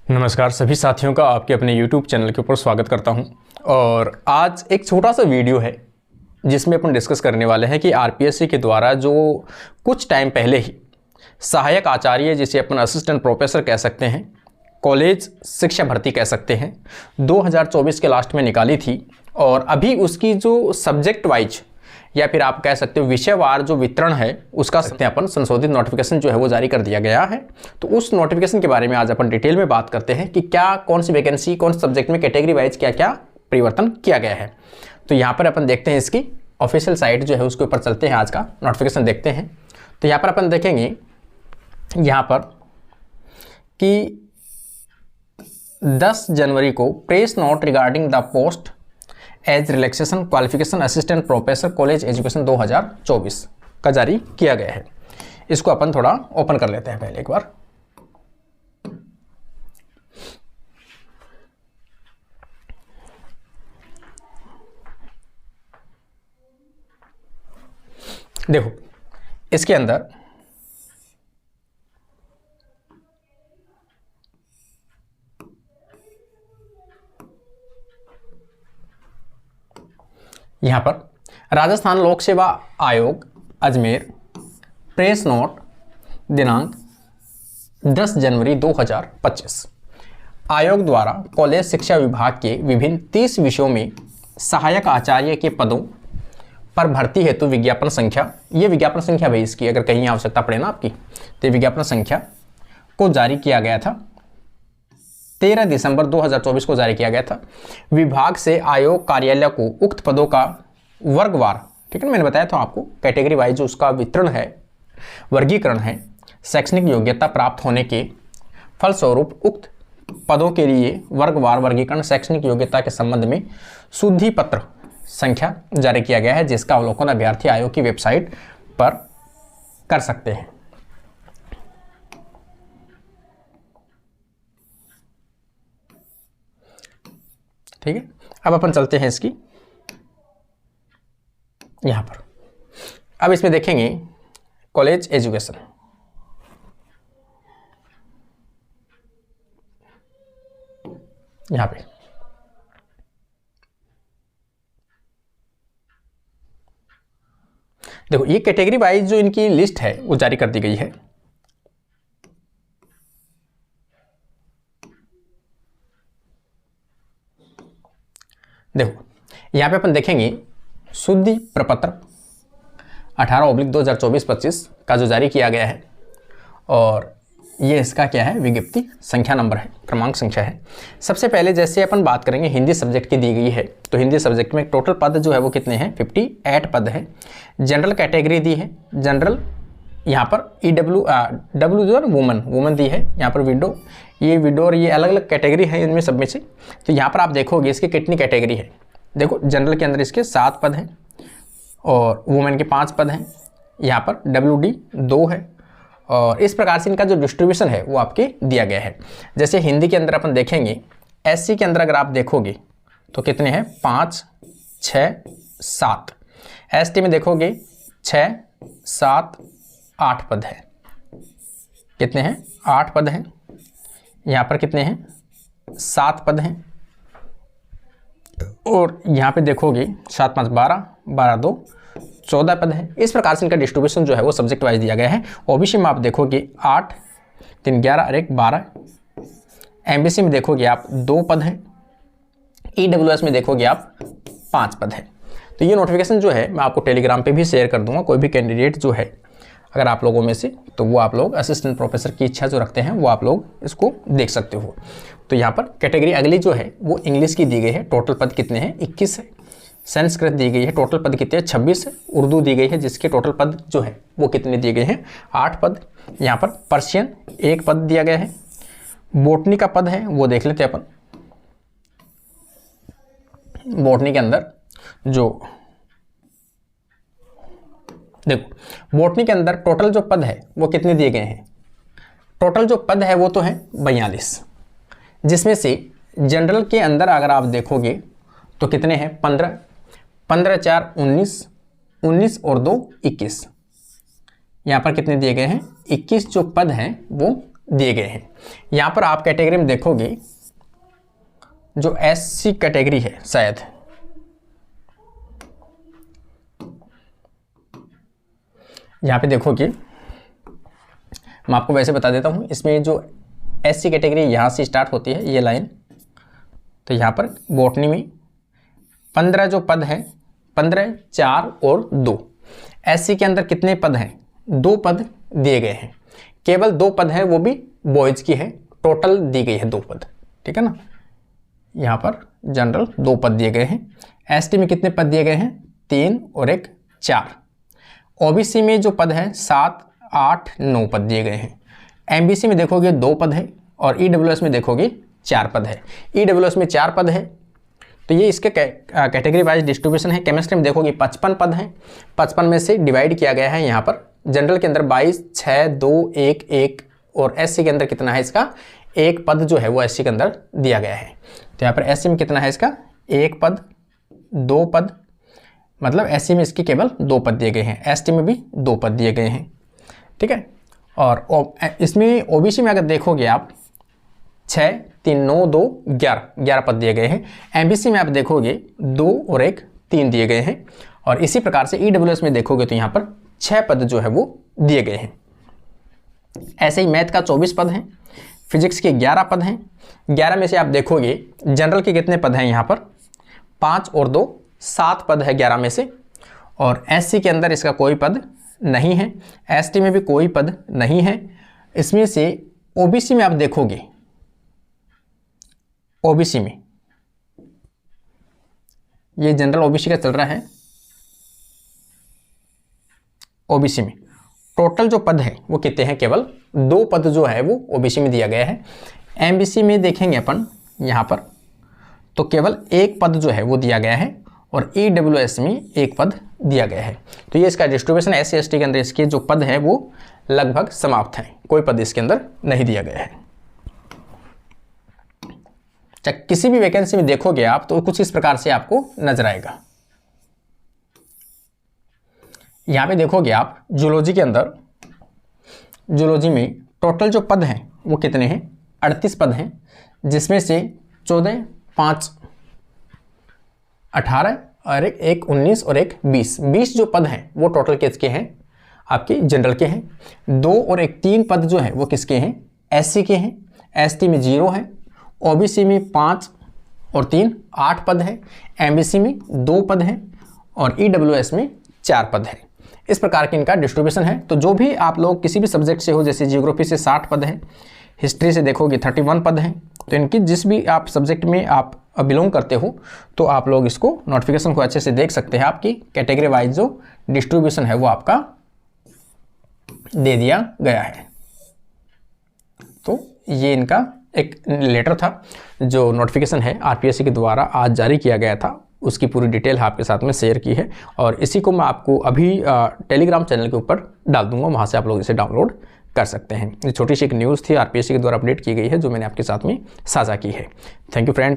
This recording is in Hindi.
नमस्कार सभी साथियों का आपके अपने YouTube चैनल के ऊपर स्वागत करता हूं। और आज एक छोटा सा वीडियो है जिसमें अपन डिस्कस करने वाले हैं कि आरपीएससी के द्वारा जो कुछ टाइम पहले ही सहायक आचार्य, जिसे अपन असिस्टेंट प्रोफेसर कह सकते हैं, कॉलेज शिक्षा भर्ती कह सकते हैं, 2024 के लास्ट में निकाली थी। और अभी उसकी जो सब्जेक्ट वाइज या फिर आप कह सकते हो विषयवार जो वितरण है उसका सत्यापन संशोधित नोटिफिकेशन जो है वो जारी कर दिया गया है। तो उस नोटिफिकेशन के बारे में आज अपन डिटेल में बात करते हैं कि क्या कौन सी वैकेंसी, कौन से सब्जेक्ट में कैटेगरी वाइज क्या क्या परिवर्तन किया गया है। तो यहाँ पर अपन देखते हैं इसकी ऑफिशियल साइट जो है उसके ऊपर चलते हैं, आज का नोटिफिकेशन देखते हैं। तो यहाँ पर अपन देखेंगे यहाँ पर कि 10 जनवरी को press note regarding the post age relaxation qualification assistant professor college education 2024 का जारी किया गया है। इसको अपन थोड़ा ओपन कर लेते हैं पहले एक बार। देखो इसके अंदर यहाँ पर राजस्थान लोक सेवा आयोग अजमेर प्रेस नोट दिनांक 10 जनवरी 2025 आयोग द्वारा कॉलेज शिक्षा विभाग के विभिन्न 30 विषयों में सहायक आचार्य के पदों पर भर्ती हेतु विज्ञापन संख्या, ये विज्ञापन संख्या भाई इसकी अगर कहीं आवश्यकता पड़े ना आपकी, तो विज्ञापन संख्या को जारी किया गया था। 13 दिसंबर 2024 को जारी किया गया था। विभाग से आयोग कार्यालय को उक्त पदों का वर्गवार, ठीक है ना, मैंने बताया था आपको कैटेगरी वाइज जो उसका वितरण है, वर्गीकरण है, शैक्षणिक योग्यता प्राप्त होने के फलस्वरूप उक्त पदों के लिए वर्गवार वर्गीकरण शैक्षणिक योग्यता के संबंध में शुद्धि पत्र संख्या जारी किया गया है, जिसका अवलोकन अभ्यर्थी आयोग की वेबसाइट पर कर सकते हैं। ठीक है, अब अपन चलते हैं इसकी यहां पर। अब इसमें देखेंगे कॉलेज एजुकेशन, यहां पे देखो ये कैटेगरी वाइज जो इनकी लिस्ट है वो जारी कर दी गई है। देखो यहाँ पे अपन देखेंगे शुद्धि प्रपत्र 18/2024-25 का जो जारी किया गया है, और ये इसका क्या है, विज्ञप्ति संख्या नंबर है, क्रमांक संख्या है। सबसे पहले जैसे अपन बात करेंगे हिंदी सब्जेक्ट की दी गई है, तो हिंदी सब्जेक्ट में टोटल पद जो है वो कितने हैं, 58 पद है। जनरल कैटेगरी दी है, जनरल यहाँ पर डब्ल्यू जो है वुमन दी है। यहाँ पर विडो, ये विडो और ये अलग अलग कैटेगरी है इनमें सब में से। तो यहाँ पर आप देखोगे इसकी कितनी कैटेगरी है। देखो जनरल के अंदर इसके 7 पद हैं और वुमेन के 5 पद हैं। यहाँ पर WD 2 है, और इस प्रकार से इनका जो डिस्ट्रीब्यूशन है वो आपके दिया गया है। जैसे हिंदी के अंदर अपन देखेंगे, SC के अंदर अगर आप देखोगे तो कितने हैं, 5, 6, 7। ST में देखोगे 6, 7, 8 पद है। कितने हैं, 8 पद हैं। यहाँ पर कितने हैं, 7 पद हैं। और यहाँ पे देखोगे 7, 5, 12, 12, 2, 14 पद है। इस प्रकार से इनका डिस्ट्रीब्यूशन जो है वो सब्जेक्ट वाइज दिया गया है। ओबीसी में आप देखोगे 8, 3, 11 और 1, 12। एमबीसी में देखोगे आप 2 पद हैं। ईडब्ल्यूएस में देखोगे आप 5 पद है। तो ये नोटिफिकेशन जो है मैं आपको टेलीग्राम पे भी शेयर कर दूंगा। कोई भी कैंडिडेट जो है अगर आप लोगों में से, तो वो आप लोग असिस्टेंट प्रोफेसर की इच्छा जो रखते हैं वो आप लोग इसको देख सकते हो। तो यहाँ पर कैटेगरी अगली जो है वो इंग्लिश की दी गई है। टोटल पद कितने हैं, 21 है। संस्कृत दी गई है, टोटल पद कितने हैं, 26 है। उर्दू दी गई है जिसके टोटल पद जो है वो कितने दिए गए हैं, 8 पद। यहाँ पर पर्शियन 1 पद दिया गया है। बोटनी का पद है वो देख लेते हैं अपन। बोटनी के अंदर जो देखो, बोटनी के अंदर टोटल जो पद है वो कितने दिए गए हैं, टोटल जो पद है वो तो है 42, जिसमें से जनरल के अंदर अगर आप देखोगे तो कितने हैं, 15, 15, 4, 19, 19 और 2, 21। यहाँ पर कितने दिए गए हैं, 21 जो पद हैं वो दिए गए हैं। यहाँ पर आप कैटेगरी में देखोगे जो SC कैटेगरी है, शायद यहाँ पे देखोगे, मैं आपको वैसे बता देता हूँ, इसमें जो SC कैटेगरी यहाँ से स्टार्ट होती है ये लाइन, तो यहाँ पर बॉटनी में 15 जो पद हैं, 15, 4 और 2। SC के अंदर कितने पद हैं? 2 पद दिए गए हैं, केवल 2 पद हैं, वो भी बॉयज़ की है, टोटल दी गई है 2 पद, ठीक है ना। यहाँ पर जनरल 2 पद दिए गए हैं। ST में कितने पद दिए गए हैं? 3 और 1 4। OBC में जो पद है 7, 8, 9 पद दिए गए हैं। MBC में देखोगे 2 पद है और EWS में देखोगे 4 पद है। EWS में 4 पद है तो ये इसके कैटेगरी वाइज डिस्ट्रीब्यूशन है। केमिस्ट्री में देखोगे 55 पद हैं, 55 में से डिवाइड किया गया है यहाँ पर जनरल के अंदर 22, 6, 2, 1, 1 और SC के अंदर कितना है इसका? 1 पद जो है वो SC के अंदर दिया गया है। तो यहाँ पर SC में कितना है इसका? 1 पद, 2 पद, मतलब SC में इसके केवल 2 पद दिए गए हैं, ST में भी 2 पद दिए गए हैं, ठीक है। और इसमें OBC में अगर देखोगे आप 6, 3, 9, 2, 11 पद दिए गए हैं। MBC में आप देखोगे 2 और 1 3 दिए गए हैं। और इसी प्रकार से EWS में देखोगे तो यहाँ पर 6 पद जो है वो दिए गए हैं। ऐसे ही मैथ का 24 पद हैं, फिजिक्स के 11 पद हैं। 11 में से आप देखोगे जनरल के कितने पद हैं यहाँ पर? 5 और 2 7 पद है 11 में से। और SC के अंदर इसका कोई पद नहीं है, ST में भी कोई पद नहीं है। इसमें से OBC में आप देखोगे, OBC में ये जनरल OBC का चल रहा है। OBC में टोटल जो पद है वो कितने हैं? केवल 2 पद जो है वो OBC में दिया गया है। MBC में देखेंगे अपन यहाँ पर तो केवल 1 पद जो है वो दिया गया है और EWS में 1 पद दिया गया है। तो ये इसका डिस्ट्रीब्यूशन है। SC ST के अंदर इसके जो पद है वो लगभग समाप्त हैं, कोई पद इसके अंदर नहीं दिया गया है। चाहे किसी भी वैकेंसी में देखोगे आप तो कुछ इस प्रकार से आपको नजर आएगा। यहाँ पे देखोगे आप जूलॉजी के अंदर, जूलॉजी में टोटल जो पद हैं वो कितने हैं? 38 पद हैं, जिसमें से 14, 5, 18 और 1 19 और 1 20 जो पद हैं वो टोटल किसके हैं? आपके जनरल के हैं। 2 और 1 3 पद जो हैं वो किसके हैं? SC के हैं। ST में 0 है। OBC में 5 और 3 8 पद हैं। MBC में 2 पद हैं और EWS में 4 पद हैं। इस प्रकार की इनका डिस्ट्रीब्यूशन है। तो जो भी आप लोग किसी भी सब्जेक्ट से हो, जैसे जियोग्राफी से 60 पद हैं, हिस्ट्री से देखोगे 31 पद हैं, तो इनकी जिस भी आप सब्जेक्ट में आप बिलोंग करते हो तो आप लोग इसको नोटिफिकेशन को अच्छे से देख सकते हैं। आपकी कैटेगरी वाइज जो डिस्ट्रीब्यूशन है वो आपका दे दिया गया है। तो ये इनका एक लेटर था जो नोटिफिकेशन है RPSC के द्वारा आज जारी किया गया था, उसकी पूरी डिटेल आपके साथ में शेयर की है और इसी को मैं आपको अभी टेलीग्राम चैनल के ऊपर डाल दूंगा, वहाँ से आप लोग इसे डाउनलोड कर सकते हैं। ये छोटी सी एक न्यूज़ थी RPSC के द्वारा अपडेट की गई है जो मैंने आपके साथ में साझा की है। Thank you friends.